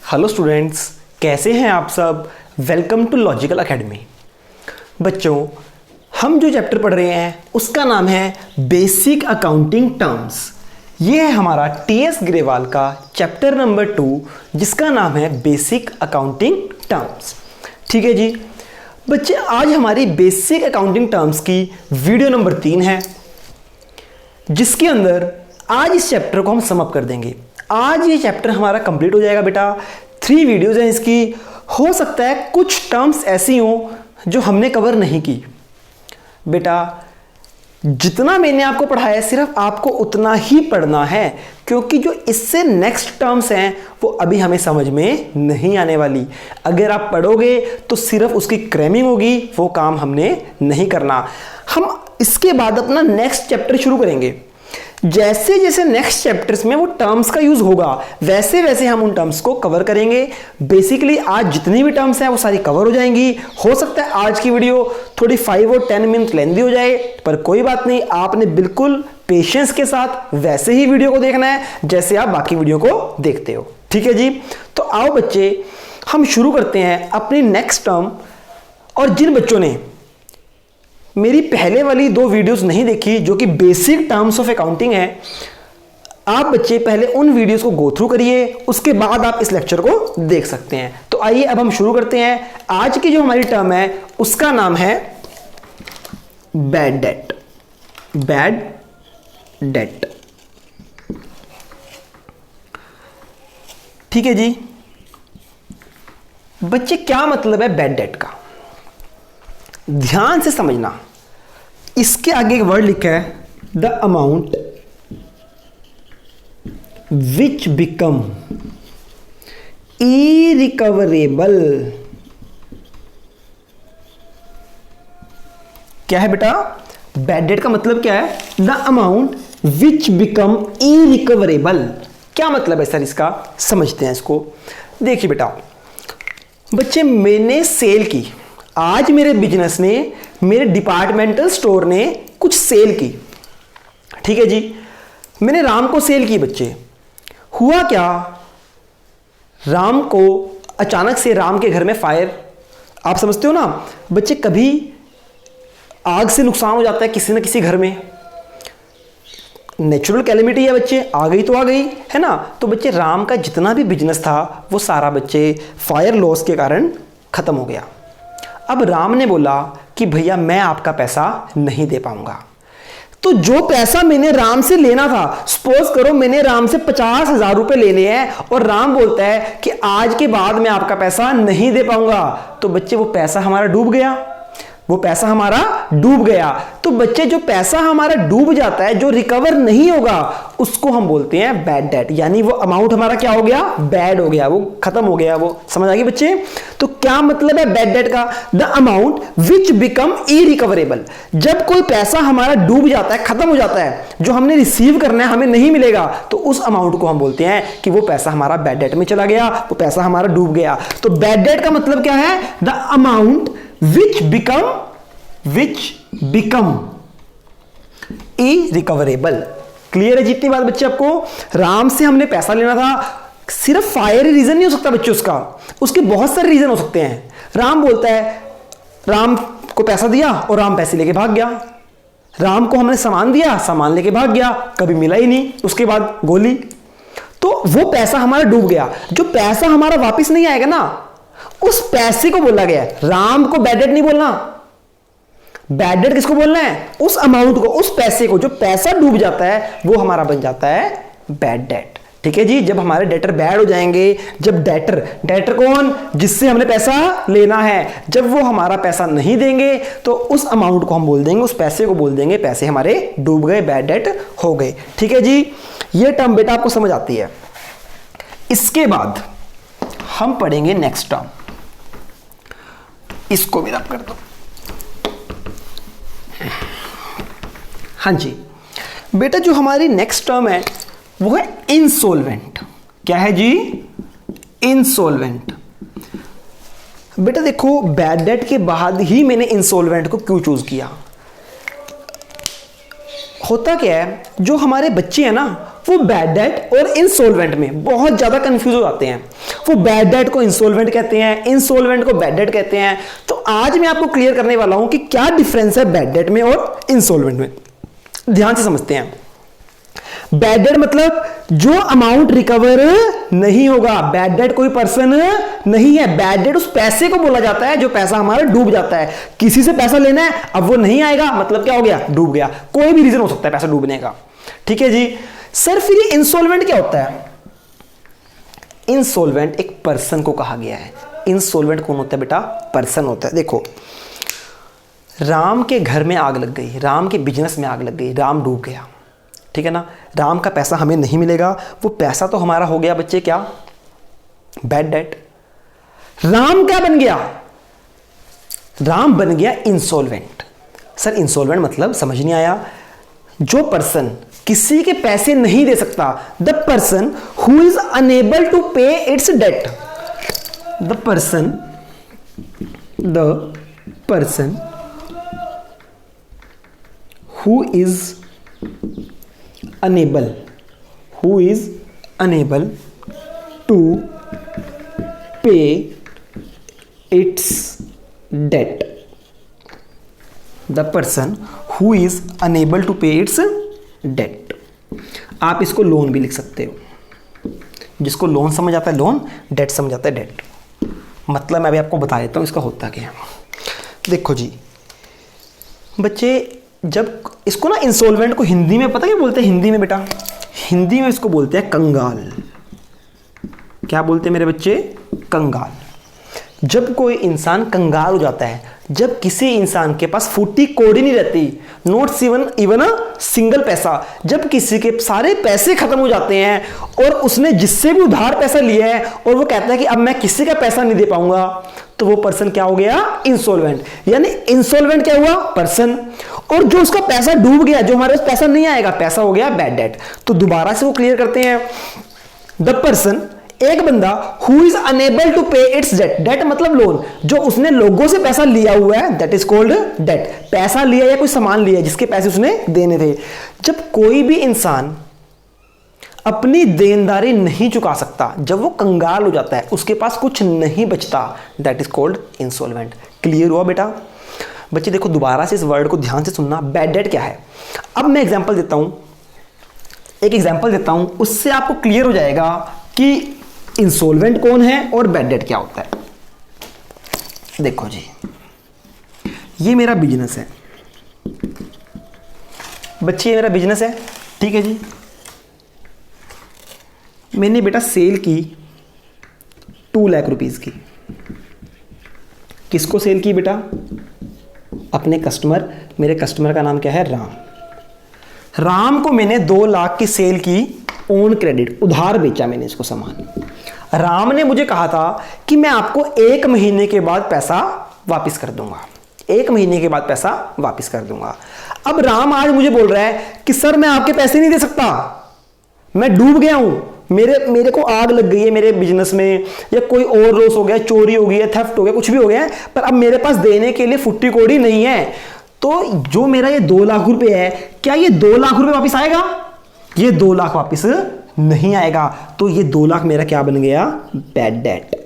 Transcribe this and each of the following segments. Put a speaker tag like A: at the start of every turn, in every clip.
A: Hello students, कैसे हैं आप सब। Welcome to logical academy. बच्चों, हम जो चैप्टर पढ़ रहे हैं उसका नाम है बेसिक अकाउंटिंग टर्म्स। ये है हमारा टीएस ग्रेवाल का चैप्टर नंबर 2 जिसका नाम है बेसिक अकाउंटिंग टर्म्स। ठीक है जी बच्चे, आज हमारी बेसिक अकाउंटिंग टर्म्स की वीडियो नंबर 3 है जिसके अंदर आज इस चैप्टर को हम समअप कर देंगे। आज ये चैप्टर हमारा कंप्लीट हो जाएगा बेटा। 3 वीडियोज़ हैं इसकी। हो सकता है कुछ टर्म्स ऐसी हों जो हमने कवर नहीं की। बेटा जितना मैंने आपको पढ़ाया सिर्फ आपको उतना ही पढ़ना है, क्योंकि जो इससे नेक्स्ट टर्म्स हैं वो अभी हमें समझ में नहीं आने वाली। अगर आप पढ़ोगे तो सिर्फ उसकी क्रैमिंग होगी, वो काम हमने नहीं करना। हम इसके बाद अपना नेक्स्ट चैप्टर शुरू करेंगे। जैसे जैसे नेक्स्ट चैप्टर्स में वो टर्म्स का यूज होगा वैसे वैसे हम उन टर्म्स को कवर करेंगे। बेसिकली आज जितनी भी टर्म्स हैं वो सारी कवर हो जाएंगी। हो सकता है आज की वीडियो थोड़ी 5 और 10 मिनट लेंदी हो जाए, पर कोई बात नहीं, आपने बिल्कुल पेशेंस के साथ वैसे ही वीडियो को देखना है जैसे आप बाकी वीडियो को देखते हो। ठीक है जी, तो आओ बच्चे हम शुरू करते हैं अपनी नेक्स्ट टर्म। और जिन बच्चों ने मेरी पहले वाली 2 वीडियोस नहीं देखी जो कि बेसिक टर्म्स ऑफ अकाउंटिंग है, आप बच्चे पहले उन वीडियोस को गो थ्रू करिए, उसके बाद आप इस लेक्चर को देख सकते हैं। तो आइए अब हम शुरू करते हैं। आज की जो हमारी टर्म है उसका नाम है बैड डेट। Bad debt. ठीक है जी बच्चे, क्या मतलब है बैड डेट का, ध्यान से समझना। इसके आगे एक वर्ड लिखा है the amount which become irrecoverable. क्या है बेटा, बैड डेट का मतलब क्या है? The amount which become irrecoverable. क्या मतलब है सर इसका, समझते हैं इसको। देखिए बेटा बच्चे, मैंने सेल की, आज मेरे बिजनेस ने, मेरे डिपार्टमेंटल स्टोर ने कुछ सेल की। ठीक है जी, मैंने राम को सेल की। बच्चे हुआ क्या, राम को अचानक से राम के घर में फायर। आप समझते हो ना बच्चे, कभी आग से नुकसान हो जाता है किसी न किसी घर में। नेचुरल कैलेमिटी है बच्चे, आ गई तो आ गई, है ना। तो बच्चे राम का जितना भी बिजनेस था वो सारा बच्चे फायर लॉस के कारण खत्म हो गया। अब राम ने बोला कि भैया मैं आपका पैसा नहीं दे पाऊंगा। तो जो पैसा मैंने राम से लेना था, सपोज करो मैंने राम से 50,000 रुपए लेने हैं और राम बोलता है कि आज के बाद मैं आपका पैसा नहीं दे पाऊंगा, तो बच्चे वो पैसा हमारा डूब गया। वो पैसा हमारा डूब गया। तो बच्चे जो पैसा हमारा डूब जाता है, जो रिकवर नहीं होगा, उसको हम बोलते हैं बैड डेट। यानी वो अमाउंट हमारा क्या हो गया, बैड हो गया, वो खत्म हो गया। वो समझ आ गई बच्चे। तो क्या मतलब है बैड डेट का? The amount which become irrecoverable. जब कोई पैसा हमारा डूब जाता है, खत्म हो जाता है, जो हमने रिसीव करना है हमें नहीं मिलेगा, तो उस अमाउंट को हम बोलते हैं कि वो पैसा हमारा बैड डेट में चला गया, वो पैसा हमारा डूब गया। तो बैड डेट का मतलब क्या है? The amount which become irrecoverable। Clear है जितनी बात बच्चे आपको? राम से हमने पैसा लेना था, सिर्फ फायर रीजन नहीं हो सकता बच्चे, उसके बहुत सारे रीजन हो सकते हैं। राम बोलता है, राम को पैसा दिया और राम पैसे लेके भाग गया। राम को हमने सामान दिया, सामान लेके भाग गया, कभी मिला ही नहीं, उसके बाद गोली। तो वो पैसा हमारा डूब गया। जो पैसा हमारा वापस नहीं आएगा ना, उस पैसे को बोला गया है। राम को बैड डेट नहीं बोलना। बैड डेट किसको बोलना है? उस अमाउंट को, उस पैसे को। जो पैसा डूब जाता है वो हमारा बन जाता है बैड डेट। ठीक है जी, जब हमारे डेटर बैड हो जाएंगे, जब डेटर कौन? जिससे हमने पैसा लेना है, जब वो हमारा पैसा नहीं देंगे तो उस अमाउंट को हम बोल देंगे, उस पैसे को बोल देंगे पैसे हमारे डूब गए, बैड डेट हो गए। ठीक है जी, ये टर्म बेटा आपको समझ आती है। इसके बाद हम पढ़ेंगे नेक्स्ट टर्म। इसको भी रब कर दो। हाँ जी बेटा, जो हमारी नेक्स्ट टर्म है वो है इंसॉल्वेंट। क्या है जी? इंसॉल्वेंट। बेटा देखो, बैड डेट के बाद ही मैंने इंसॉल्वेंट को क्यों चूज किया। होता क्या है, जो हमारे बच्चे हैं ना वो बैड डेट और इंसॉल्वेंट में बहुत ज्यादा कंफ्यूज हो जाते हैं। वो बैड डेट को इंसॉल्वेंट कहते हैं, इंसॉल्वेंट को बैड डेट कहते हैं। तो आज मैं आपको क्लियर करने वाला हूं कि क्या डिफरेंस है बैड डेट में और इंसॉल्वेंट में। ध्यान से समझते हैं। बैड डेट मतलब जो अमाउंट रिकवर नहीं होगा। बैड डेट कोई पर्सन नहीं है, बैड डेट उस पैसे को बोला जाता है जो पैसा हमारा डूब जाता है। किसी से पैसा लेना है, अब वो नहीं आएगा, मतलब क्या हो गया, डूब गया। कोई भी रीजन हो सकता है पैसा डूबने का, ठीक है जी। सर फिर ये इंसॉल्वेंट क्या होता है? इंसॉल्वेंट एक पर्सन को कहा गया है। इंसॉल्वेंट कौन होता है बेटा? पर्सन होता है। देखो, राम के घर में आग लग गई, राम के बिजनेस में आग लग गई, राम डूब गया, ठीक है ना। राम का पैसा हमें नहीं मिलेगा, वो पैसा तो हमारा हो गया बच्चे क्या, बैड डेट। राम क्या बन गया? राम बन गया इंसॉल्वेंट। सर इंसॉल्वेंट मतलब समझ नहीं आया। जो पर्सन किसी के पैसे नहीं दे सकता, the person who is unable to pay its debt. The person who is unable to pay its debt. The person who is unable to pay its debt. आप इसको लोन भी लिख सकते हो। जिसको लोन समझ आता है लोन, डेट समझ आता है डेट। मतलब मैं अभी आपको बता देता हूँ इसका होता क्या है। देखो जी बच्चे, जब इसको ना इंसॉल्वेंट को हिंदी में पता क्या बोलते हैं? हिंदी में बेटा, हिंदी में इसको बोलते हैं कंगाल। क्या बोलते हैं मेरे बच्चे? कंगाल। जब कोई इंसान कंगाल हो जाता है, जब किसी इंसान के पास फूटी कौड़ी नहीं रहती, नोट इवन अ सिंगल पैसा, जब किसी के सारे पैसे खत्म हो जाते हैं और उसने जिससे भी उधार पैसा लिया है और वो कहता है कि अब मैं किसी का पैसा नहीं दे पाऊंगा, तो वो पर्सन क्या हो गया? इंसॉल्वेंट। यानी इंसॉल्वेंट क्या हुआ? पर्सन। और जो उसका पैसा डूब गया, जो हमारे पास पैसा नहीं आएगा, पैसा हो गया बैड डेट। तो दोबारा से वो क्लियर करते हैं। द पर्सन, एक बंदा, who is unable to pay its date. Date मतलब लोन, जो उसने लोगों से पैसा लिया हुआ है, दैट इज कॉल्ड डेट। पैसा लिया या कोई सामान लिया जिसके पैसे उसने देने थे। जब कोई भी इंसान अपनी देनदारी नहीं चुका सकता, जब वो कंगाल हो जाता है, उसके पास कुछ नहीं बचता, that is called insolvent. Clear हुआ बेटा? बच्चे देखो दोबारा से इस वर्ड को ध्यान से सुनना। बैड डेट क्या है? अब मैं एग्जांपल देता हूं, एक एग्जांपल देता हूं, उससे आपको क्लियर हो जाएगा कि इंसॉल्वेंट कौन है और बैड डेट क्या होता है। देखो जी, ये मेरा बिजनेस है बच्चे, ये मेरा बिजनेस है, ठीक है जी। मैंने बेटा सेल की 2 लाख रुपीस की। किसको सेल की बेटा? अपने कस्टमर, मेरे कस्टमर का नाम क्या है? राम। राम को मैंने 2 लाख की सेल की ऑन क्रेडिट, उधार बेचा मैंने इसको सामान। राम ने मुझे कहा था कि मैं आपको 1 महीने के बाद पैसा वापस कर दूंगा, 1 महीने के बाद पैसा वापस कर दूंगा। अब राम आज मुझे बोल रहा है कि सर मैं आपके पैसे नहीं दे सकता, मैं डूब गया हूं, मेरे को आग लग गई है मेरे बिजनेस में, या कोई और लॉस हो गया, चोरी हो गई है, थेफ्ट हो गया, कुछ भी हो गया है, पर अब मेरे पास देने के लिए फुट्टी कौड़ी नहीं है। तो जो मेरा ये 2 लाख रुपए है, क्या ये 2 लाख रुपए वापस आएगा? ये 2 लाख वापस नहीं आएगा। तो ये 2 लाख मेरा क्या बन गया? Bad debt.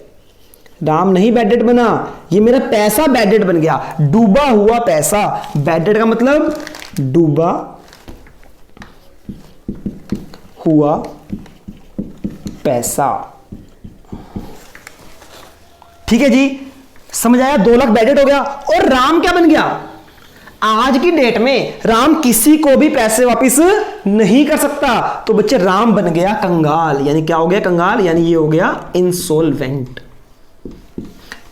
A: राम नहीं बैड डेट बना, ये मेरा पैसा बैड डेट बन गया, डूबा हुआ पैसा। बैड डेट का मतलब डूबा हुआ पैसा, ठीक है जी, समझ आया? 2 लाख बैड डेट हो गया। और राम क्या बन गया? आज की डेट में राम किसी को भी पैसे वापस नहीं कर सकता, तो बच्चे राम बन गया कंगाल। यानी क्या हो गया? कंगाल, यानी ये हो गया इंसॉल्वेंट।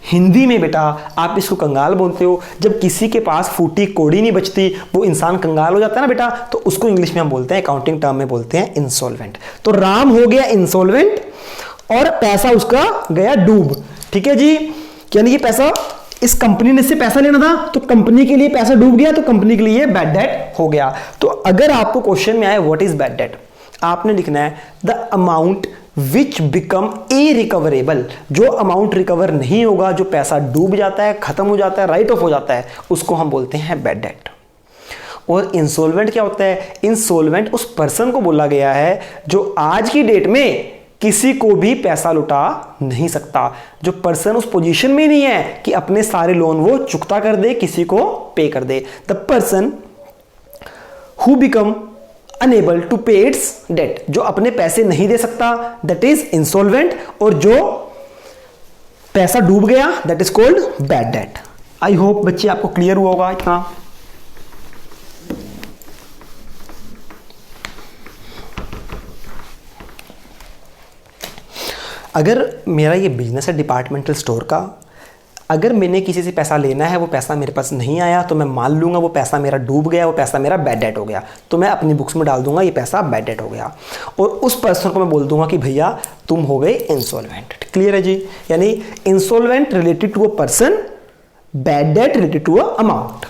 A: हिंदी में बेटा आप इसको कंगाल बोलते हो, जब किसी के पास फूटी कौड़ी नहीं बचती, वो इंसान कंगाल हो जाता है ना बेटा, तो उसको इंग्लिश में हम बोलते हैं, अकाउंटिंग टर्म में बोलते हैं इंसॉल्वेंट। तो राम हो गया इंसॉल्वेंट और पैसा उसका गया डूब, ठीक है जी। यानी कि पैसा, इस कंपनी ने से पैसा लेना था तो कंपनी के लिए पैसा डूब गया, तो कंपनी के लिए बैड डेट हो गया। तो अगर आपको क्वेश्चन में आए व्हाट इज बैड डेट, आपने लिखना है the amount which become irrecoverable. जो अमाउंट रिकवर नहीं होगा, जो पैसा डूब जाता है, खत्म हो जाता है, राइट ऑफ हो जाता है, उसको हम बोलते हैं बैड डेट। और इंसॉल्वेंट क्या होता है? इंसॉल्वेंट उस पर्सन को बोला गया है जो आज की डेट में किसी को भी पैसा लुटा नहीं सकता, जो पर्सन उस पोजीशन में नहीं है कि अपने सारे लोन वो चुकता कर दे, किसी को पे कर दे। The person who become unable to pay its debt, जो अपने पैसे नहीं दे सकता, दैट इज इंसॉल्वेंट। और जो पैसा डूब गया, that is called bad debt. I hope बच्चे आपको क्लियर हुआ होगा इतना। अगर मेरा ये बिजनेस है डिपार्टमेंटल स्टोर का, अगर मैंने किसी से पैसा लेना है, वो पैसा मेरे पास नहीं आया, तो मैं मान लूंगा वो पैसा मेरा डूब गया, वो पैसा मेरा बैड डेट हो गया, तो मैं अपनी बुक्स में डाल दूंगा ये पैसा बैड डेट हो गया। और उस पर्सन को मैं बोल दूंगा कि भैया तुम हो गए इंसॉल्वेंट। क्लियर है जी? यानी insolvent related to a person, bad debt related to a amount.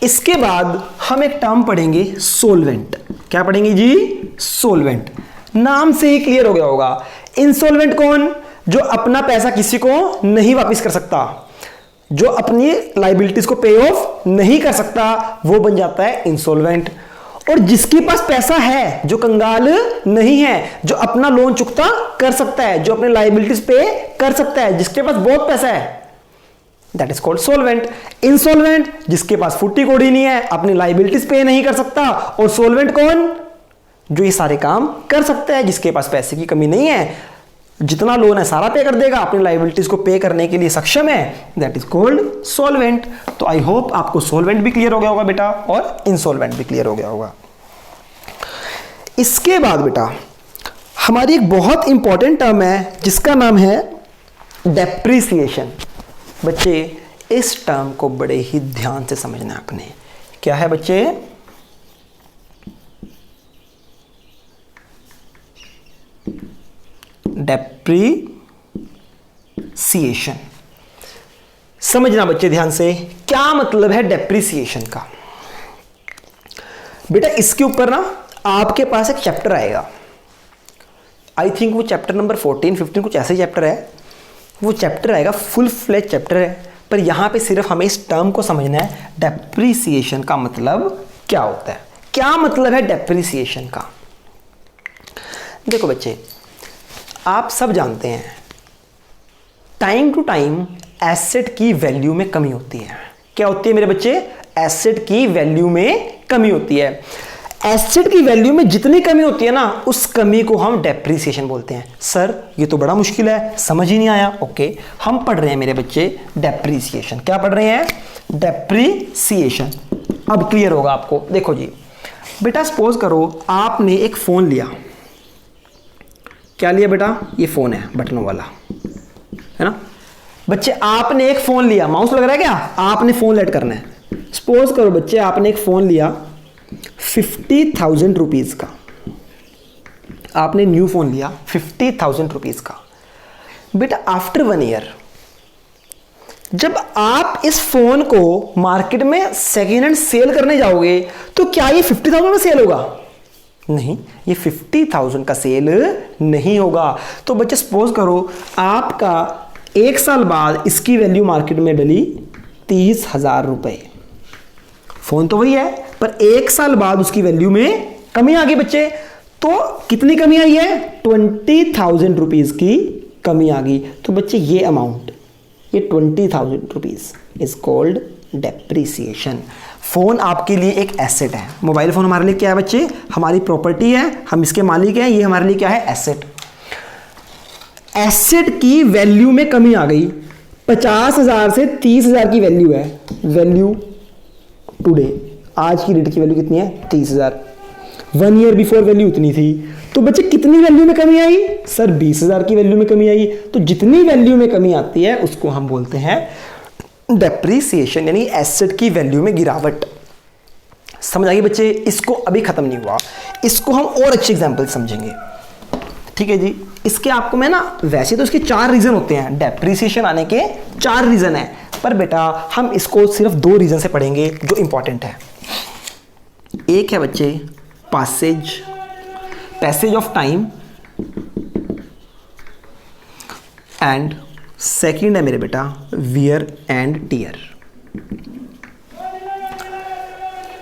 A: इसके बाद हम एक टर्म पढ़ेंगे सोल्वेंट। क्या पढ़ेंगे जी? सोल्वेंट। नाम से ही क्लियर हो गया होगा। इंसॉल्वेंट कौन? जो अपना पैसा किसी को नहीं वापस कर सकता, जो अपनी लाइबिलिटीज को पे ऑफ नहीं कर सकता, वो बन जाता है इंसॉल्वेंट। और जिसके पास पैसा है, जो कंगाल नहीं है, जो अपना लोन चुकता कर सकता है, जो अपने लाइबिलिटीज पे कर सकता है, जिसके पास बहुत पैसा है, दैट इज कॉल्ड सोल्वेंट। इंसॉल्वेंट जिसके पास फुट्टी कौड़ी नहीं है, अपनी लाइबिलिटीज पे नहीं कर सकता। और सोल्वेंट कौन? जो ये सारे काम कर सकता है, जिसके पास पैसे की कमी नहीं है, जितना लोन है सारा पे कर देगा, अपनी लाइबिलिटीज को पे करने के लिए सक्षम है, दैट इज कॉल्ड सोल्वेंट। तो आई होप आपको सोल्वेंट भी क्लियर हो गया होगा बेटा, और इंसॉल्वेंट भी क्लियर हो गया होगा। इसके बाद बेटा हमारी एक बहुत इंपॉर्टेंट टर्म है जिसका नाम है डेप्रिसिएशन। बच्चे इस टर्म को बड़े ही ध्यान से समझना है आपने। क्या है बच्चे? डेप्रिसिएशन। समझना बच्चे ध्यान से, क्या मतलब है डेप्रिसिएशन का। बेटा इसके ऊपर ना आपके पास एक चैप्टर आएगा, आई थिंक वो चैप्टर नंबर 14, 15 कुछ ऐसे चैप्टर है, वो चैप्टर आएगा, फुल फ्लेज चैप्टर है। पर यहां पे सिर्फ हमें इस टर्म को समझना है, डेप्रिसिएशन का मतलब क्या होता है। क्या मतलब है डेप्रिसिएशन का? देखो बच्चे, आप सब जानते हैं टाइम टू टाइम एसेट की वैल्यू में कमी होती है। क्या होती है मेरे बच्चे? एसेट की वैल्यू में कमी होती है। एसेट की वैल्यू में जितनी कमी होती है ना, उस कमी को हम डेप्रिसिएशन बोलते हैं। सर ये तो बड़ा मुश्किल है, समझ ही नहीं आया। ओके, हम पढ़ रहे हैं मेरे बच्चे डेप्रिसिएशन। क्या पढ़ रहे हैं? डेप्रिसिएशन। अब क्लियर होगा आपको। देखो जी बेटा, सपोज करो आपने एक फोन लिया। क्या लिया बेटा? ये फोन है बटनों वाला, है ना बच्चे? आपने एक फोन लिया, माउस लग रहा है क्या? आपने फोन लेट करना है। सपोज करो बच्चे आपने एक फोन लिया 50,000 रुपीज का। आपने न्यू फोन लिया 50,000 रुपीज का। बेटा आफ्टर 1 ईयर जब आप इस फोन को मार्केट में सेकेंड हैंड सेल करने जाओगे, तो क्या ये 50,000 में सेल होगा? नहीं, ये 50,000 का सेल नहीं होगा। तो बच्चे सपोज करो आपका 1 साल बाद इसकी वैल्यू मार्केट में डली 30,000 रुपए। फोन तो वही है, पर 1 साल बाद उसकी वैल्यू में कमी आ गई बच्चे। तो कितनी कमी आई है? 20,000 रुपीज की कमी आ गई। तो बच्चे ये अमाउंट, ये 20,000 rupees is called depreciation. Phone आपके लिए एक एसेट है। मोबाइल फोन हमारे लिए क्या है बच्चे? हमारी प्रॉपर्टी है, हम इसके मालिक हैं। ये हमारे लिए क्या है? एसेट। एसेट की वैल्यू में कमी आ गई। 50,000 से 30,000 की वैल्यू है। वैल्यू टुडे, आज की डेट की वैल्यू कितनी है? 30,000। 1 ईयर बिफोर वैल्यू उतनी थी। तो बच्चे कितनी वैल्यू में कमी आई? सर 20,000 की वैल्यू में कमी आई। तो जितनी वैल्यू में कमी आती है उसको हम बोलते हैं डेप्रिसिएशन, यानी एसेट की वैल्यू में गिरावट। समझ आइए बच्चे? इसको अभी खत्म नहीं हुआ, इसको हम और अच्छे एग्जांपल समझेंगे। ठीक है जी? इसके आपको मैं ना, वैसे तो इसके 4 रीजन होते हैं, डेप्रिसिएशन आने के 4 रीजन है, पर बेटा हम इसको सिर्फ 2 रीजन से पढ़ेंगे जो इंपॉर्टेंट है। एक है बच्चे passage of time, and second है मेरे बेटा वियर एंड टीयर।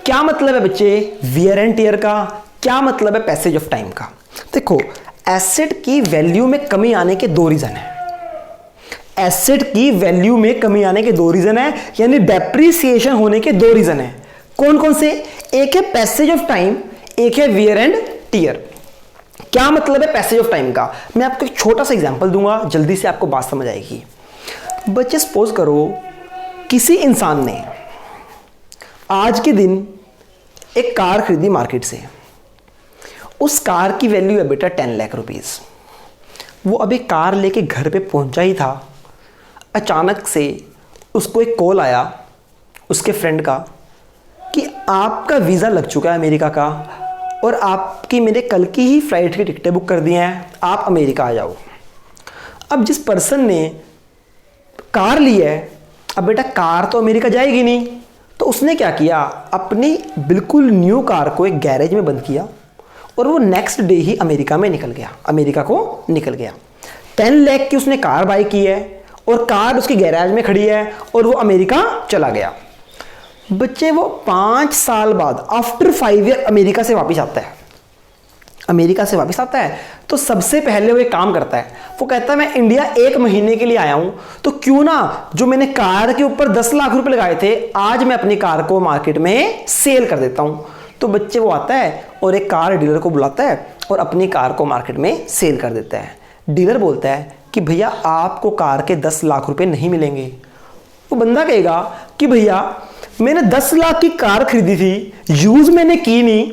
A: क्या मतलब है बच्चे वियर एंड टियर का, क्या मतलब है पैसेज ऑफ टाइम का? देखो, एसेट की वैल्यू में कमी आने के दो रीजन है। एसेट की वैल्यू में कमी आने के दो रीजन है, यानी डेप्रिसिएशन होने के दो रीजन है। कौन कौन से? एक है पैसेज ऑफ टाइम, एक है वियर एंड टियर। क्या मतलब है पैसेज ऑफ टाइम का? मैं आपको एक छोटा सा एग्जांपल दूंगा, जल्दी से आपको बात समझ आएगी। बच्चे सपोज करो किसी इंसान ने आज के दिन एक कार खरीदी मार्केट से। उस कार की वैल्यू है बेटा 10 लाख रुपीस। वो अभी कार लेके घर पे पहुंचा ही था, अचानक से उसको एक कॉल आया उसके फ्रेंड का कि आपका वीज़ा लग चुका है अमेरिका का, और आपकी मैंने कल की ही फ्लाइट की टिकटें बुक कर दी हैं, आप अमेरिका आ जाओ। अब जिस पर्सन ने कार ली है, अब बेटा कार तो अमेरिका जाएगी नहीं, तो उसने क्या किया, अपनी बिल्कुल न्यू कार को एक गैरेज में बंद किया और वो नेक्स्ट डे ही अमेरिका में निकल गया, अमेरिका को निकल गया। 10 लाख की उसने कार बाई की है और कार उसकी गैरेज में खड़ी है और वो अमेरिका चला गया। बच्चे वो 5 साल बाद आफ्टर 5 ईयर अमेरिका से वापस आता है। अमेरिका से वापस आता है तो सबसे पहले वो एक काम करता है, वो कहता है मैं इंडिया 1 महीने के लिए आया हूं, तो क्यों ना जो मैंने कार के ऊपर 10 लाख रुपए लगाए थे, आज मैं अपनी कार को मार्केट में सेल कर देता हूं। तो बच्चे वो आता है और एक कार डीलर को बुलाता है और अपनी कार को मार्केट में सेल कर देता है। डीलर बोलता है कि भैया आपको कार के 10 लाख रुपए नहीं मिलेंगे। वो बंदा कहेगा कि भैया मैंने 10 लाख की कार खरीदी थी, यूज मैंने की नहीं,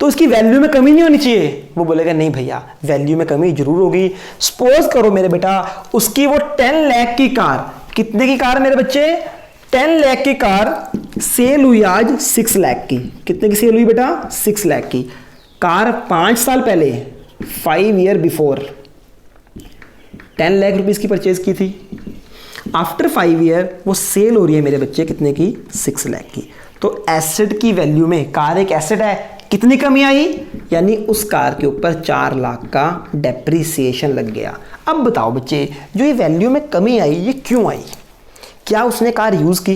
A: तो उसकी वैल्यू में कमी नहीं होनी चाहिए। वो बोलेगा नहीं भैया, वैल्यू में कमी जरूर होगी। सपोज करो मेरे बेटा उसकी वो 10 लाख की कार, कितने की कार मेरे बच्चे? 10 लाख की कार सेल हुई आज 6 लाख की। कितने की सेल हुई बेटा? 6 लाख की। कार 5 साल पहले, 5 ईयर बिफोर 10 लाख रुपीस की परचेज की थी। आफ्टर 5 ईयर वो सेल हो रही है मेरे बच्चे कितने की? 6 लाख की। तो एसेट की वैल्यू में, कार एक एसेट है, कितनी कमी आई? यानी उस कार के ऊपर 4 लाख का डेप्रिसिएशन लग गया। अब बताओ बच्चे, जो ये वैल्यू में कमी आई ये क्यों आई? क्या उसने कार यूज की?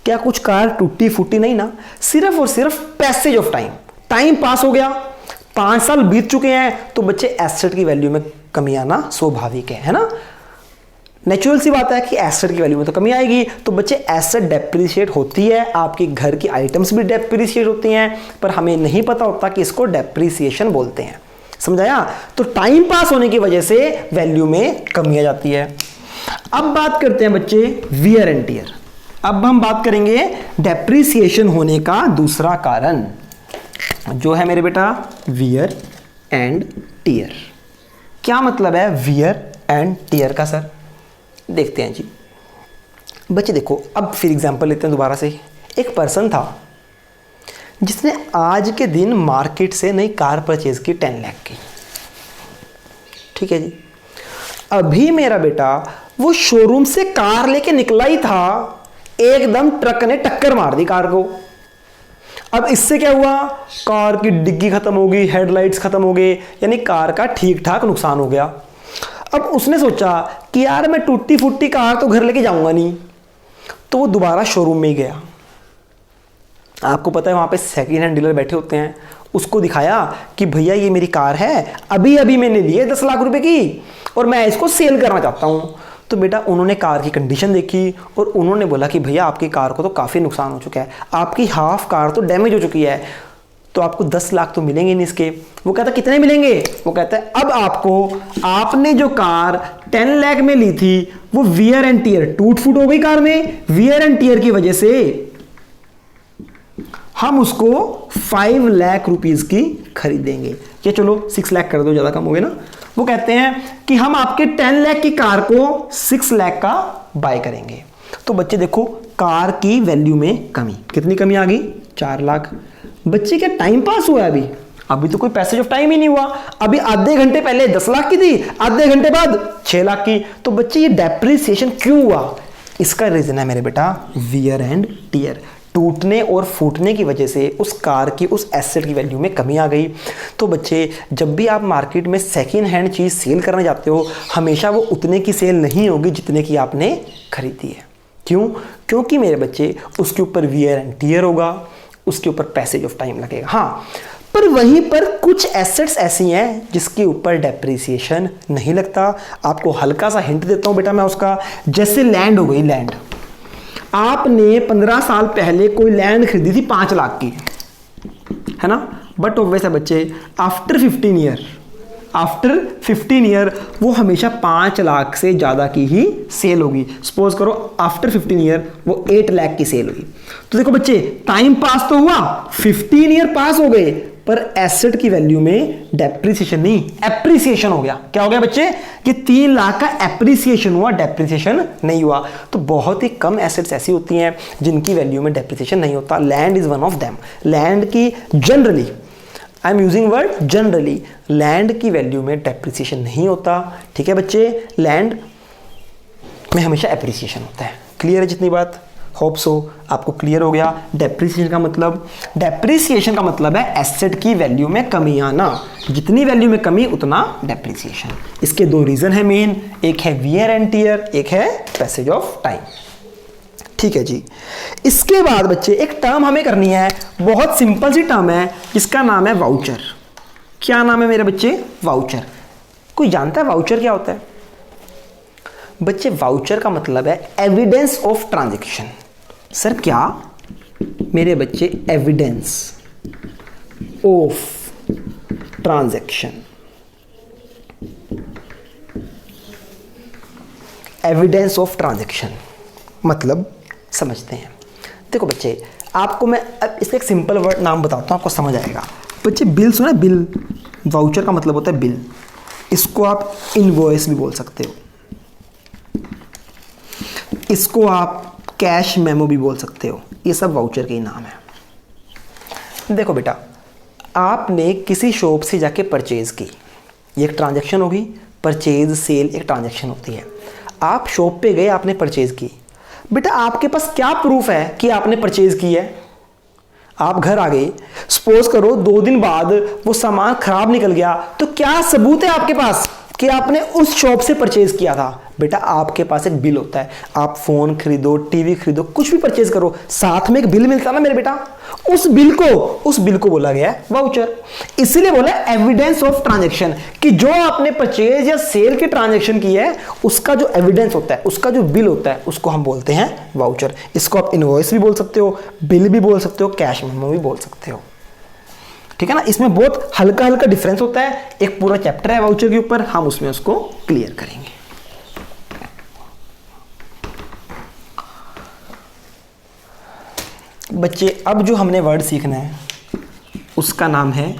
A: क्या कुछ कार टूटी फूटी? नहीं ना, सिर्फ और सिर्फ passage of time, time pass हो गया, 5 साल बीत चुके हैं, तो बच्चे एसेट की वैल्यू में कमी आना स्वाभाविक है ना? नेचुरल सी बात है कि एसेट की वैल्यू में तो कमी आएगी। तो बच्चे एसेट डेप्रिशिएट होती है, आपकी घर की आइटम्स भी डेप्रिशिएट होती हैं, पर हमें नहीं पता होता कि इसको डेप्रिसिएशन बोलते हैं। समझाया? तो टाइम पास होने की वजह से वैल्यू में कमी आ जाती है। अब बात करते हैं बच्चे वियर एंड टियर। अब हम बात करेंगे डेप्रिसिएशन होने का दूसरा कारण, जो है मेरे बेटा वियर एंड टियर। क्या मतलब है वियर एंड टियर का सर? देखते हैं जी बच्चे। देखो, अब फिर एग्जांपल लेते हैं दोबारा से। एक पर्सन था जिसने आज के दिन मार्केट से नई कार परचेज की 10 लाख की। ठीक है जी। अभी मेरा बेटा वो शोरूम से कार लेके निकला ही था, एकदम ट्रक ने टक्कर मार दी कार को। अब इससे क्या हुआ? कार की डिग्गी खत्म हो गई, हेडलाइट्स खत्म हो गए, यानी कार का ठीक ठाक नुकसान हो गया। अब उसने सोचा कि यार मैं टूटी फूटी कार तो घर लेके जाऊंगा नहीं, तो वो दोबारा शोरूम में ही गया। आपको पता है वहां पे सेकंड हैंड डीलर बैठे होते हैं, उसको दिखाया कि भैया ये मेरी कार है, अभी अभी मैंने ली है 10 लाख रुपए की और मैं इसको सेल करना चाहता हूं। तो बेटा उन्होंने कार की कंडीशन देखी और उन्होंने बोला कि भैया आपकी कार को तो काफ़ी नुकसान हो चुका है, आपकी हाफ कार तो डैमेज हो चुकी है, तो आपको 10 लाख तो मिलेंगे नहीं इसके। वो कहता कितने मिलेंगे? वो कहता है अब आपको, आपने जो कार 10 लाख में ली थी वो वियर एंड टियर, टूट फूट हो गई कार में, वियर एंड टियर की वजह से हम उसको 5 लाख रुपीस की खरीदेंगे। या चलो 6 लाख कर दो, ज्यादा कम हो गए ना। वो कहते हैं कि हम आपके 10 लाख की कार को 6 लाख का बाय करेंगे। तो बच्चे देखो, कार की वैल्यू में कमी, कितनी कमी आ गई? 4 लाख। बच्चे क्या टाइम पास हुआ है? अभी तो कोई पैसेज ऑफ टाइम ही नहीं हुआ। अभी आधे घंटे पहले 10 लाख की थी, आधे घंटे बाद 6 लाख की। तो बच्चे ये डेप्रिसिएशन क्यों हुआ? इसका रीजन है मेरे बेटा वियर एंड टियर। टूटने और फूटने की वजह से उस कार की, उस एसेट की वैल्यू में कमी आ गई। तो बच्चे जब भी आप मार्केट में सेकेंड हैंड चीज़ सेल करने जाते हो, हमेशा वो उतने की सेल नहीं होगी जितने की आपने खरीदी है। क्यों? क्योंकि मेरे बच्चे उसके ऊपर वियर एंड टियर होगा, उसके ऊपर पैसेज ऑफ टाइम लगेगा। हाँ, पर वहीं पर कुछ एसेट्स ऐसी हैं जिसके ऊपर डेप्रिसिएशन नहीं लगता। आपको हल्का सा हिंट देता हूं बेटा मैं उसका। जैसे लैंड हो गई, लैंड आपने 15 साल पहले कोई लैंड खरीदी थी 5 लाख की, है ना, बट ऑब्वियस है बच्चे आफ्टर 15 ईयर वो हमेशा 5 लाख से ज़्यादा की ही सेल होगी। सपोज करो आफ्टर 15 ईयर वो 8 लाख की सेल हुई, तो देखो बच्चे टाइम पास तो हुआ, 15 ईयर पास हो गए, पर एसेट की वैल्यू में डेप्रिसिएशन नहीं, एप्रिसिएशन हो गया। क्या हो गया बच्चे? ये 3 लाख का एप्रिसिएशन हुआ, डेप्रिसिएशन नहीं हुआ। तो बहुत ही कम एसेट्स ऐसी होती हैं जिनकी वैल्यू में डेप्रिसिएशन नहीं होता। Land is one of them. Land की generally, I am using word generally, land की वैल्यू में डेप्रिसिएशन नहीं होता। ठीक है बच्चे, लैंड में हमेशा एप्रिसिएशन होता है। क्लियर है जितनी बात? होप सो आपको क्लियर हो गया। डेप्रिसिएशन का मतलब है एसेट की वैल्यू में कमी आना। जितनी वैल्यू में कमी उतना डेप्रिसिएशन। इसके 2 रीजन है मेन, एक है वियर एंड टियर, एक है पैसेज ऑफ टाइम। ठीक है जी। इसके बाद बच्चे एक टर्म हमें करनी है, बहुत सिंपल सी टर्म है, जिसका नाम है वाउचर। क्या नाम है मेरे बच्चे? वाउचर। कोई जानता है वाउचर क्या होता है? बच्चे वाउचर का मतलब है एविडेंस ऑफ ट्रांजैक्शन। सर क्या? मेरे बच्चे evidence of transaction. Evidence of transaction मतलब समझते हैं। देखो बच्चे, आपको मैं अब इसका एक सिंपल वर्ड नाम बताता हूं, आपको समझ आएगा। बच्चे बिल सुना? बिल, वाउचर का मतलब होता है बिल। इसको आप इनवॉइस भी बोल सकते हो, इसको आप कैश मेमो भी बोल सकते हो। ये सब वाउचर के ही नाम है। देखो बेटा, आपने किसी शॉप से जाके परचेज की, ये एक ट्रांजैक्शन होगी। परचेज सेल एक ट्रांजैक्शन होती है। आप शॉप पे गए, आपने परचेज की। बेटा आपके पास क्या प्रूफ है कि आपने परचेज की है? आप घर आ गए, सपोज करो 2 दिन बाद वो सामान खराब निकल गया, तो क्या सबूत है आपके पास कि आपने उस शॉप से परचेज किया था? बेटा आपके पास एक बिल होता है। आप फोन खरीदो, टीवी खरीदो, कुछ भी परचेज करो, साथ में एक बिल मिलता है ना मेरे बेटा। उस बिल को बोला गया है वाउचर। इसीलिए बोला एविडेंस ऑफ ट्रांजैक्शन, कि जो आपने परचेज या सेल की ट्रांजैक्शन की है उसका जो एविडेंस होता है, उसका जो बिल होता है, उसको हम बोलते हैं वाउचर। इसको आप इनवॉइस भी बोल सकते हो, बिल भी बोल सकते हो, कैश मेमो भी बोल सकते हो। ठीक है ना? इसमें बहुत हल्का हल्का डिफरेंस होता है। एक पूरा चैप्टर है वाउचर के ऊपर, हम उसमें उसको क्लियर करेंगे। बच्चे अब जो हमने वर्ड सीखना है उसका नाम है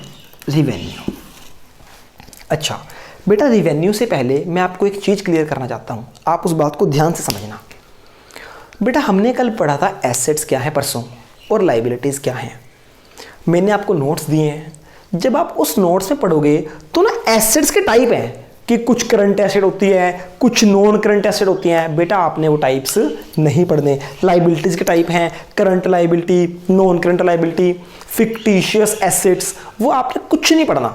A: रिवेन्यू। अच्छा बेटा, रिवेन्यू से पहले मैं आपको एक चीज़ क्लियर करना चाहता हूँ, आप उस बात को ध्यान से समझना। बेटा हमने कल पढ़ा था एसेट्स क्या है परसों और लाइबिलिटीज़ क्या हैं। मैंने आपको नोट्स दिए हैं। जब आप उस नोट्स में पढ़ोगे तो ना एसेट्स के टाइप हैं कि कुछ करंट एसेट होती है, कुछ नॉन करंट एसेट होती हैं। बेटा आपने वो टाइप्स नहीं पढ़ने। लाइबिलिटीज़ के टाइप हैं current liability, non current liability, fictitious assets, वो आपने कुछ नहीं पढ़ना।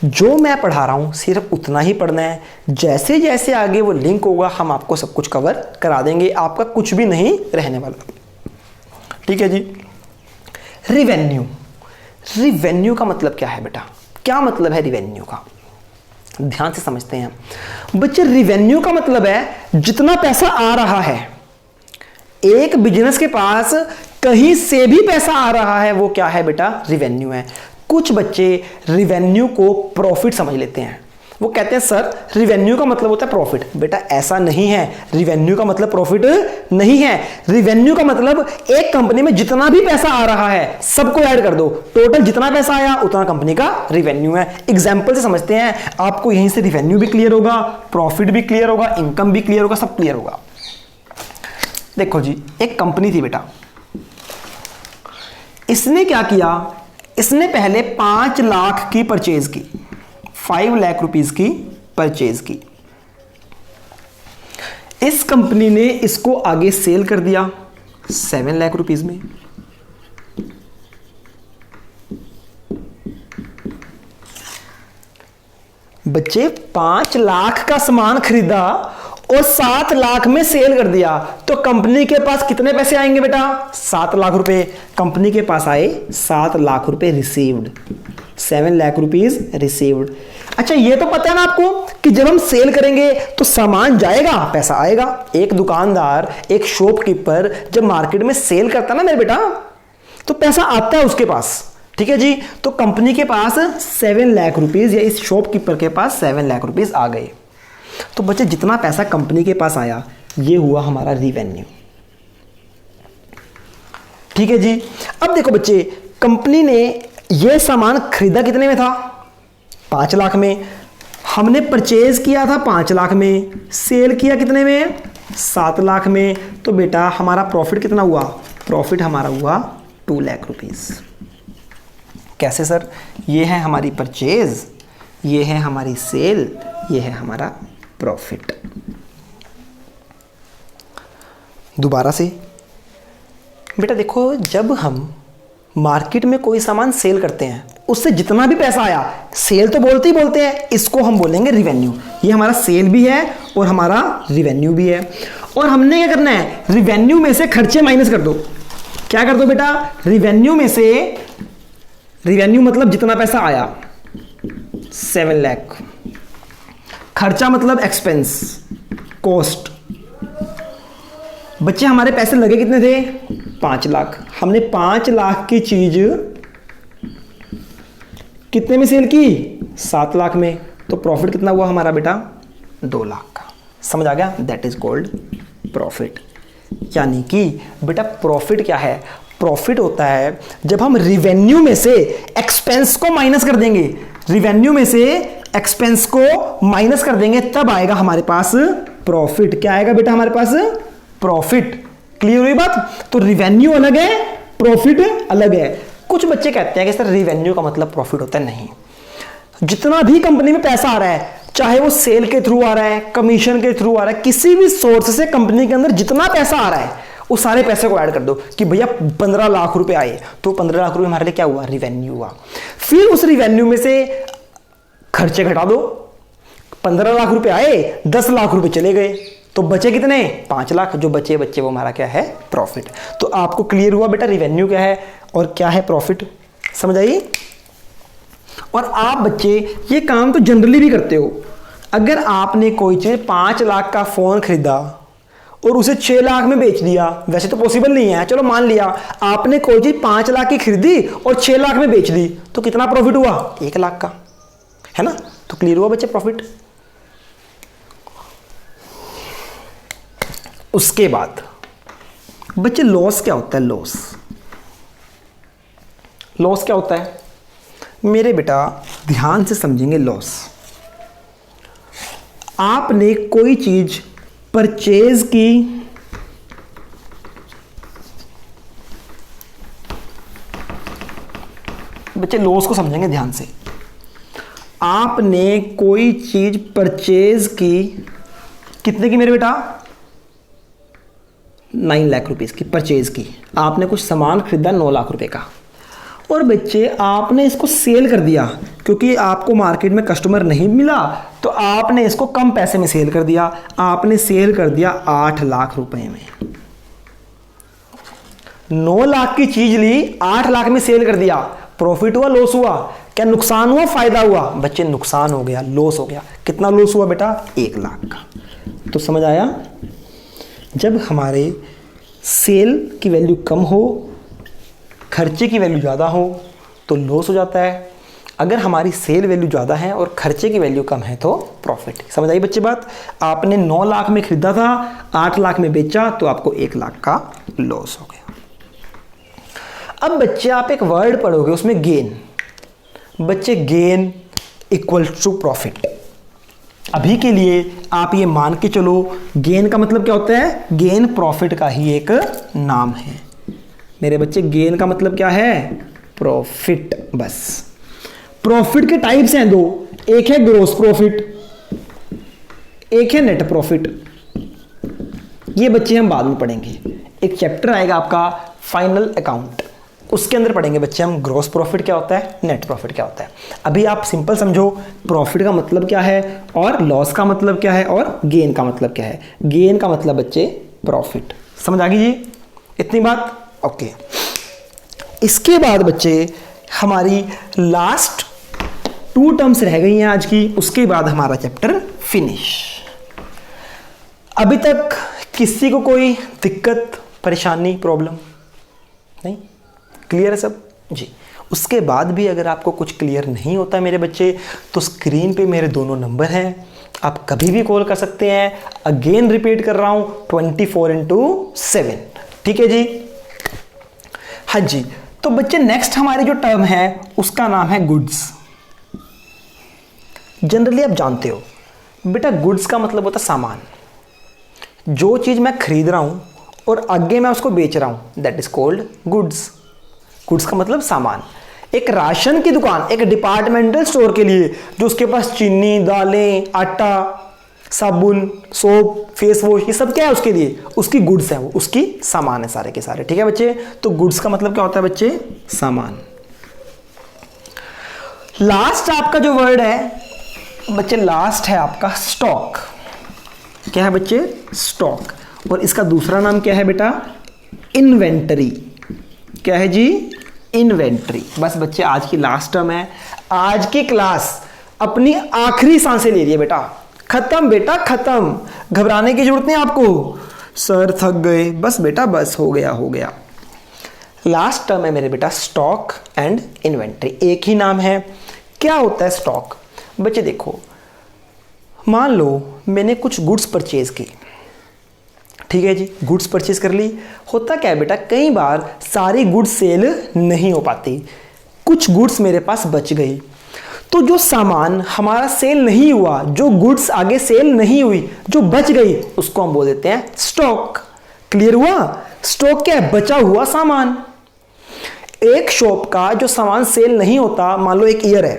A: जो मैं पढ़ा रहा हूँ सिर्फ उतना ही पढ़ना है। जैसे जैसे आगे वो लिंक होगा हम आपको सब कुछ कवर करा देंगे, आपका कुछ भी नहीं रहने वाला। ठीक है जी। रिवेन्यू का मतलब क्या है बेटा? क्या मतलब है रिवेन्यू का? ध्यान से समझते हैं बच्चे। रिवेन्यू का मतलब है जितना पैसा आ रहा है, एक बिजनेस के पास कहीं से भी पैसा आ रहा है, वो क्या है बेटा? रिवेन्यू है। कुछ बच्चे रिवेन्यू को प्रॉफिट समझ लेते हैं। वो कहते हैं सर रिवेन्यू का मतलब होता है प्रॉफिट। बेटा ऐसा नहीं है, रिवेन्यू का मतलब प्रॉफिट नहीं है। रिवेन्यू का मतलब एक कंपनी में जितना भी पैसा आ रहा है सबको ऐड कर दो, टोटल जितना पैसा आया उतना कंपनी का रिवेन्यू है। एग्जांपल से समझते हैं, आपको यहीं से रिवेन्यू भी क्लियर होगा, प्रॉफिट भी क्लियर होगा, इनकम भी क्लियर होगा, सब क्लियर होगा। देखो जी, एक कंपनी थी बेटा, इसने क्या किया, इसने पहले 5 लाख की परचेज की, 5 लाख रुपीस की परचेज की। इस कंपनी ने इसको आगे सेल कर दिया 7 लाख रुपीस में। बच्चे 5 लाख का सामान खरीदा और 7 लाख में सेल कर दिया तो कंपनी के पास कितने पैसे आएंगे बेटा? 7 लाख रुपए। कंपनी के पास आए 7 लाख रुपए रिसीव्ड, 7 लाख रुपीज रिसीव्ड। अच्छा, ये तो पता है ना आपको कि जब हम सेल करेंगे तो सामान जाएगा, पैसा आएगा। एक दुकानदार, एक शॉपकीपर जब मार्केट में सेल करता है ना मेरे बेटा, तो पैसा आता है उसके पास। ठीक है जी, तो कंपनी के पास 7 लाख रुपीज या इस शॉपकीपर के पास 7 लाख रुपीज आ गए। तो बच्चे जितना पैसा कंपनी के पास आया ये हुआ हमारा रिवेन्यू। ठीक है जी। अब देखो बच्चे, कंपनी ने ये सामान खरीदा कितने में था? 5 लाख में। हमने परचेज किया था 5 लाख में, सेल किया कितने में? 7 लाख में। तो बेटा हमारा प्रॉफिट कितना हुआ? प्रॉफिट हमारा हुआ 2 लाख रुपीज। कैसे सर? ये है हमारी परचेज, ये है हमारी सेल, ये है हमारा प्रॉफिट। दोबारा से बेटा देखो, जब हम मार्केट में कोई सामान सेल करते हैं उससे जितना भी पैसा आया, सेल तो बोलते ही बोलते हैं, इसको हम बोलेंगे रिवेन्यू। ये हमारा सेल भी है और हमारा रिवेन्यू भी है। और हमने क्या करना है? रिवेन्यू में से खर्चे माइनस कर दो। क्या कर दो बेटा? रिवेन्यू में से, रिवेन्यू मतलब जितना पैसा आया 7 लाख, खर्चा मतलब एक्सपेंस, कॉस्ट। बच्चे हमारे पैसे लगे कितने थे? 5 लाख। हमने 5 लाख की चीज कितने में सेल की? 7 लाख में। तो प्रॉफिट कितना हुआ हमारा बेटा? 2 लाख का। समझ आ गया? That is called profit. यानी कि बेटा प्रॉफिट क्या है? प्रॉफिट होता है जब हम रिवेन्यू में से एक्सपेंस को माइनस कर देंगे, रिवेन्यू में से एक्सपेंस को माइनस कर देंगे, तब आएगा हमारे पास प्रॉफिट। क्या आएगा बेटा हमारे पास? प्रॉफिट। क्लियर हुई बात? तो रिवेन्यू अलग है, प्रॉफिट अलग है। कुछ बच्चे कहते हैं कि सर रिवेन्यू का मतलब प्रॉफिट होता है। नहीं, जितना भी कंपनी में पैसा आ रहा है, चाहे वो सेल के थ्रू आ रहा है, कमीशन के थ्रू आ रहा है, किसी भी सोर्स से कंपनी के अंदर जितना पैसा आ रहा है उस सारे पैसे को ऐड कर दो कि भैया 15 लाख रुपए आए, तो 15 लाख रुपए हमारे लिए क्या हुआ? रिवेन्यू हुआ। फिर उस रिवेन्यू में से खर्चे घटा दो। 15 लाख रुपए आए, 10 लाख रुपए चले गए, तो बचे कितने? 5 लाख। जो बचे वो हमारा क्या है? प्रॉफिट। तो आपको क्लियर हुआ बेटा रिवेन्यू क्या है और क्या है प्रॉफिट? समझ आई? और आप बच्चे ये काम तो जनरली भी करते हो। अगर आपने कोई चीज 5 लाख का फोन खरीदा और उसे 6 लाख में बेच दिया, वैसे तो पॉसिबल नहीं है, चलो मान लिया आपने कोई चीज 5 लाख की खरीदी और 6 लाख में बेच दी, तो कितना प्रॉफिट हुआ? 1 लाख का, है ना? तो क्लियर हुआ बच्चे प्रॉफिट। उसके बाद बच्चे लॉस क्या होता है? लॉस क्या होता है मेरे बेटा? ध्यान से समझेंगे लॉस। आपने कोई चीज परचेज की, बच्चे लॉस को समझेंगे ध्यान से। आपने कोई चीज परचेज की, कितने की मेरे बेटा? 9 लाख रुपीस की परचेज की। आपने कुछ सामान खरीदा 9 लाख रुपए का, और बच्चे आपने इसको सेल कर दिया क्योंकि आपको मार्केट में कस्टमर नहीं मिला, तो आपने इसको कम पैसे में सेल कर दिया। आपने सेल कर दिया 8 लाख रुपए में। 9 लाख की चीज ली, 8 लाख में सेल कर दिया। प्रॉफिट हुआ, लॉस हुआ? क्या नुकसान हुआ, फायदा हुआ? बच्चे नुकसान हो गया, लॉस हो गया। कितना लॉस हुआ बेटा? 1 लाख का। तो समझ आया? जब हमारे सेल की वैल्यू कम हो, खर्चे की वैल्यू ज़्यादा हो, तो लॉस हो जाता है। अगर हमारी सेल वैल्यू ज़्यादा है और खर्चे की वैल्यू कम है तो प्रॉफिट। समझ आई बच्चे बात? आपने 9 लाख में खरीदा था, 8 लाख में बेचा, तो आपको 1 लाख का लॉस हो गया। अब बच्चे आप एक वर्ड पढ़ोगे उसमें गेन। बच्चे गेन इक्वल टू प्रॉफिट। अभी के लिए आप ये मान के चलो, गेन का मतलब क्या होता है? गेन प्रॉफिट का ही एक नाम है मेरे बच्चे। गेन का मतलब क्या है? प्रॉफिट। बस प्रॉफिट के टाइप्स हैं 2, एक है ग्रॉस प्रॉफिट, एक है नेट प्रॉफिट। ये बच्चे हम बाद में पढ़ेंगे। एक चैप्टर आएगा आपका फाइनल अकाउंट, उसके अंदर पढ़ेंगे बच्चे हम ग्रॉस प्रॉफिट क्या होता है, नेट प्रॉफिट क्या होता है। अभी आप सिंपल समझो प्रॉफिट का मतलब क्या है और लॉस का मतलब क्या है और गेन का मतलब क्या है। गेन का मतलब बच्चे प्रॉफिट, समझ आ गई जी इतनी बात, ओके। इसके बाद बच्चे हमारी लास्ट 2 टर्म्स रह गई हैं आज की, उसके बाद हमारा चैप्टर फिनिश। अभी तक किसी को कोई दिक्कत परेशानी प्रॉब्लम नहीं, क्लियर है सब जी। उसके बाद भी अगर आपको कुछ क्लियर नहीं होता मेरे बच्चे तो स्क्रीन पे मेरे दोनों नंबर हैं, आप कभी भी कॉल कर सकते हैं। अगेन रिपीट कर रहा हूं 24/7, ठीक है जी। हाँ जी, तो बच्चे नेक्स्ट हमारी जो टर्म है उसका नाम है गुड्स। जनरली आप जानते हो बेटा गुड्स का मतलब होता है सामान, जो चीज मैं खरीद रहा हूं और आगे मैं उसको बेच रहा हूं, that is called goods. Goods का मतलब सामान। एक राशन की दुकान, एक डिपार्टमेंटल स्टोर के लिए जो उसके पास चीनी, दालें, आटा, साबुन, सोप, फेस वॉश, ये सब क्या है उसके लिए, उसकी गुड्स है, वो उसकी सामान है सारे के सारे, ठीक है बच्चे। तो गुड्स का मतलब क्या होता है बच्चे, सामान। लास्ट आपका जो वर्ड है बच्चे, लास्ट है आपका स्टॉक। क्या है बच्चे, स्टॉक। और इसका दूसरा नाम क्या है बेटा, इन्वेंटरी। क्या है जी, इन्वेंटरी। बस बच्चे आज की लास्ट टर्म है, आज की क्लास अपनी आखिरी सांसें ले रही है बेटा, खत्म बेटा खत्म, घबराने की जरूरत नहीं आपको। सर थक गए, बस बेटा बस, हो गया हो गया। लास्ट टर्म है मेरे बेटा स्टॉक एंड इन्वेंटरी, एक ही नाम है। क्या होता है स्टॉक बच्चे, देखो मान लो मैंने कुछ गुड्स परचेज की, ठीक है जी, गुड्स परचेज कर ली। होता क्या है बेटा, कई बार सारी गुड्स सेल नहीं हो पाती, कुछ गुड्स मेरे पास बच गई। तो जो सामान हमारा सेल नहीं हुआ, जो गुड्स आगे सेल नहीं हुई, जो बच गई, उसको हम बोल देते हैं स्टॉक। क्लियर हुआ, स्टॉक क्या है, बचा हुआ सामान। एक शॉप का जो सामान सेल नहीं होता, मान लो एक ईयर है,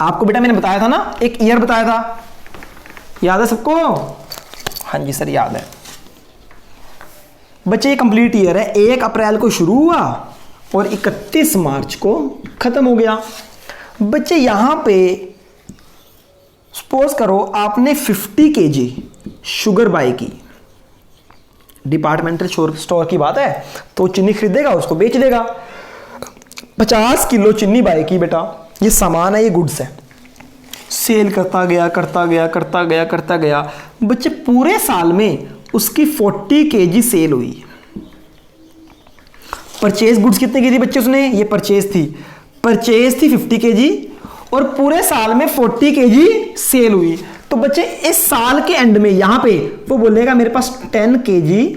A: आपको बेटा मैंने बताया था ना, एक ईयर बताया था, याद है सबको? हाँ जी सर याद है। बच्चे ये कंप्लीट ईयर है, 1 अप्रैल को शुरू हुआ और 31 मार्च को खत्म हो गया। बच्चे यहां पे सपोज करो आपने 50 kg शुगर बाय की, डिपार्टमेंटल स्टोर की बात है, तो चीनी खरीदेगा उसको बेच देगा। 50 किलो चीनी बाय की बेटा, ये सामान है, ये गुड्स है, सेल करता गया करता गया करता गया करता गया। बच्चे पूरे साल में उसकी 40 kg सेल हुई। परचेज गुड्स कितने की थी बच्चे उसने, ये परचेज थी 50 kg और पूरे साल में 40 kg सेल हुई। तो बच्चे इस साल के एंड में यहां पे वो बोलेगा मेरे पास 10 kg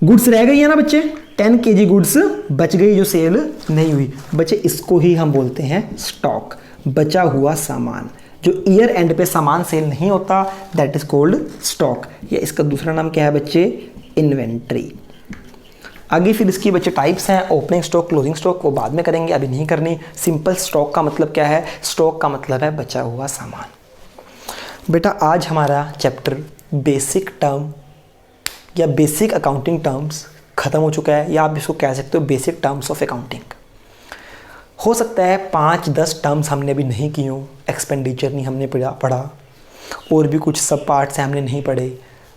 A: गुड्स रह गई है ना बच्चे, 10 kg गुड्स बच गई जो सेल नहीं हुई। बच्चे इसको ही हम बोलते हैं स्टॉक, बचा हुआ सामान। जो ईयर एंड पे सामान सेल नहीं होता, दैट इज कॉल्ड स्टॉक। या इसका दूसरा नाम क्या है बच्चे, इन्वेंट्री। आगे फिर इसकी बच्चे टाइप्स हैं, ओपनिंग स्टॉक, क्लोजिंग स्टॉक, वो बाद में करेंगे, अभी नहीं करनी। सिंपल स्टॉक का मतलब क्या है, स्टॉक का मतलब है बचा हुआ सामान। बेटा आज हमारा चैप्टर बेसिक टर्म या बेसिक अकाउंटिंग टर्म्स खत्म हो चुका है, या आप इसको कह सकते हो बेसिक टर्म्स ऑफ अकाउंटिंग। हो सकता है 5-10 टर्म्स हमने अभी नहीं की हों, एक्सपेंडिचर नहीं हमने पढ़ा, और भी कुछ सब पार्ट्स हैं हमने नहीं पढ़े।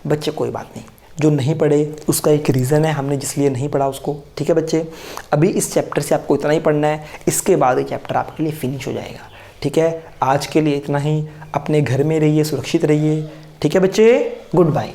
A: बच्चे कोई बात नहीं, जो नहीं पढ़े उसका एक रीज़न है, हमने जिसलिए नहीं पढ़ा उसको, ठीक है बच्चे। अभी इस चैप्टर से आपको इतना ही पढ़ना है, इसके बाद ये चैप्टर आपके लिए फिनिश हो जाएगा, ठीक है। आज के लिए इतना ही, अपने घर में रहिए, सुरक्षित रहिए, ठीक है बच्चे, गुड बाय।